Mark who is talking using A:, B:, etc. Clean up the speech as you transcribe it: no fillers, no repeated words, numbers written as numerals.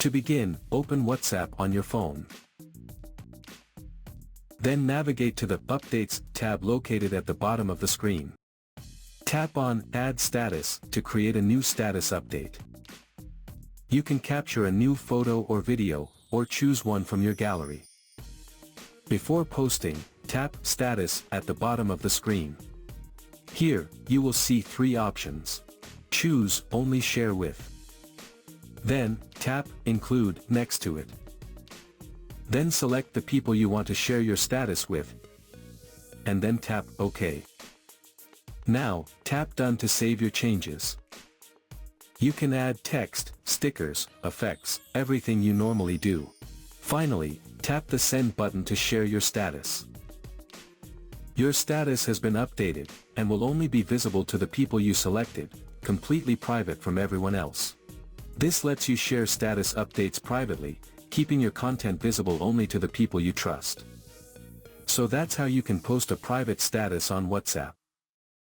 A: To begin, open WhatsApp on your phone. Then navigate to the Updates tab located at the bottom of the screen. Tap on Add Status to create a new status update. You can capture a new photo or video, or choose one from your gallery. Before posting, tap Status at the bottom of the screen. Here, you will see three options. Choose Only Share With. Then, tap Include next to it. Then select the people you want to share your status with, and then tap OK. Now, tap Done to save your changes. You can add text, stickers, effects, everything you normally do. Finally, tap the Send button to share your status. Your status has been updated, and will only be visible to the people you selected, completely private from everyone else. This lets you share status updates privately, keeping your content visible only to the people you trust. So that's how you can post a private status on WhatsApp.